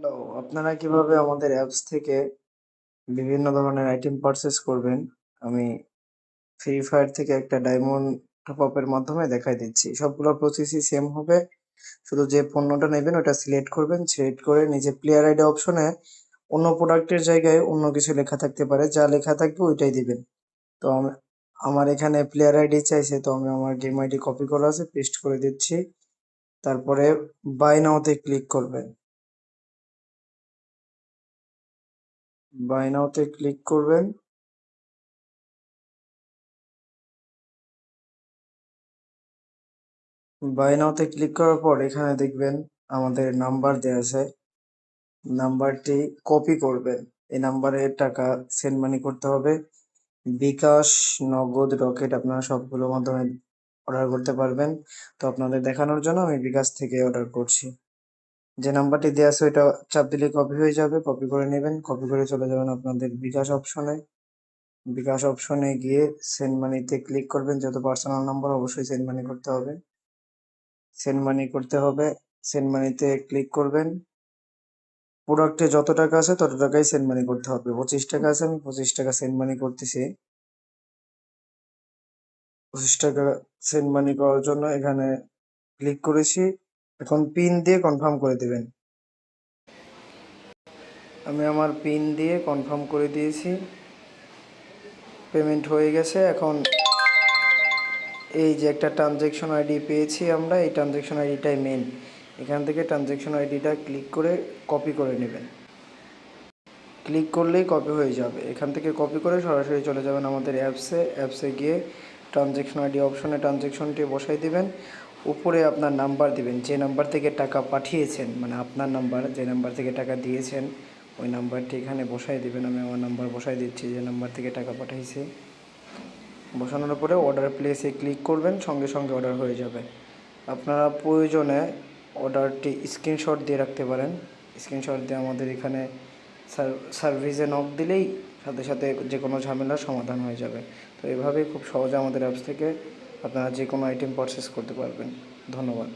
Hello, আপনারা কিভাবে আমাদের অ্যাপস থেকে বিভিন্ন ধরনের আইটেম পারচেজ করবেন, আমি ফ্রি ফায়ার থেকে একটা ডায়মন্ড টপ আপের মাধ্যমে দেখাই দিচ্ছি। সবগুলো প্রসেসই সেম হবে। শুধু যে পণ্যটা নেবেন ওটা সিলেক্ট করবেন। সিলেক্ট করে নিচে প্লেয়ার আইডি অপশনে অন্য প্রোডাক্টের জায়গায় অন্য কিছু লেখা থাকতে পারে। যা লেখা থাকবে ওইটাই দিবেন। তো আমার এখানে প্লেয়ার আইডি চাইছে, তো আমি আমার গেম আইডি কপি করা আছে, পেস্ট করে দিচ্ছি। তারপরে বাই নাওতে ক্লিক করবেন। বাই নাওতে ক্লিক করবেন। বাই নাওতে ক্লিক করার পর এখানে দেখবেন আমাদের নাম্বার দেওয়া আছে। নাম্বারটি কপি করবেন। এই নাম্বারে টাকা সেন্ড মানি করতে হবে। বিকাশ, নগদ, রকেট আপনারা সবগুলোর মাধ্যমে অর্ডার করতে পারবেন। তো আপনাদের দেখানোর জন্য আমি বিকাশ থেকে অর্ডার করছি। যে নাম্বারটি দেওয়া আছে ওইটা চাপ দিলে কপি হয়ে যাবে। কপি করে নেবেন। কপি করে চলে যাবেন আপনাদের বিকাশ অপশনে। বিকাশ অপশনে গিয়ে সেন্ড মানিতে ক্লিক করবেন। যেহেতু পার্সোনাল নাম্বার অবশ্যই সেন্ড মানি করতে হবে। সেন্ড মানি করতে হবে। সেন্ড মানিতে ক্লিক করবেন। প্রোডাক্টে যত টাকা আছে তত টাকাই সেন্ড মানি করতে হবে। 25 টাকা আছে, আমি 25 টাকা সেন্ড মানি করতেছি। 25 টাকা সেন্ড মানি করার জন্য এখানে ক্লিক করেছি। এখন পিন দিয়ে কনফার্ম করে দিবেন। আমি আমার পিন দিয়ে কনফার্ম করে দিয়েছি। পেমেন্ট হয়ে গেছে। এখন এই যে একটা ট্রানজ্যাকশন আইডি পেয়েছি আমরা, এই ট্রানজ্যাকশন আইডিটাই মেন। এখান থেকে ট্রানজ্যাকশন আইডিটা ক্লিক করে কপি করে নেবেন। ক্লিক করলেই কপি হয়ে যাবে। এখান থেকে কপি করে সরাসরি চলে যাবেন আমাদের অ্যাপসে গিয়ে ট্রানজ্যাকশন আইডি অপশনে ট্রানজ্যাকশনটি বসাই দিবেন। উপরে আপনার নাম্বার দিবেন, যে নাম্বার থেকে টাকা পাঠিয়েছেন, মানে আপনার নাম্বার, যে নাম্বার থেকে টাকা দিয়েছেন ওই নাম্বারটি এখানে বসাই দিবেন। আমি আমার নাম্বার বসাই দিচ্ছি, যে নাম্বার থেকে টাকা পাঠাইছি। বসানোর পরে অর্ডার প্লেসে ক্লিক করবেন, সঙ্গে সঙ্গে অর্ডার হয়ে যাবে। আপনারা প্রয়োজনে অর্ডারটি স্ক্রিনশট দিয়ে রাখতে পারেন। স্ক্রিনশট দিয়ে আমাদের এখানে সার্ভিসে নক দিলেই সাথে সাথে যে কোনো ঝামেলার সমাধান হয়ে যাবে। তো এভাবেই খুব সহজে আমাদের অ্যাপস থেকে আপনারা যে কোনো আইটেম পারচেস করতে পারবেন। ধন্যবাদ।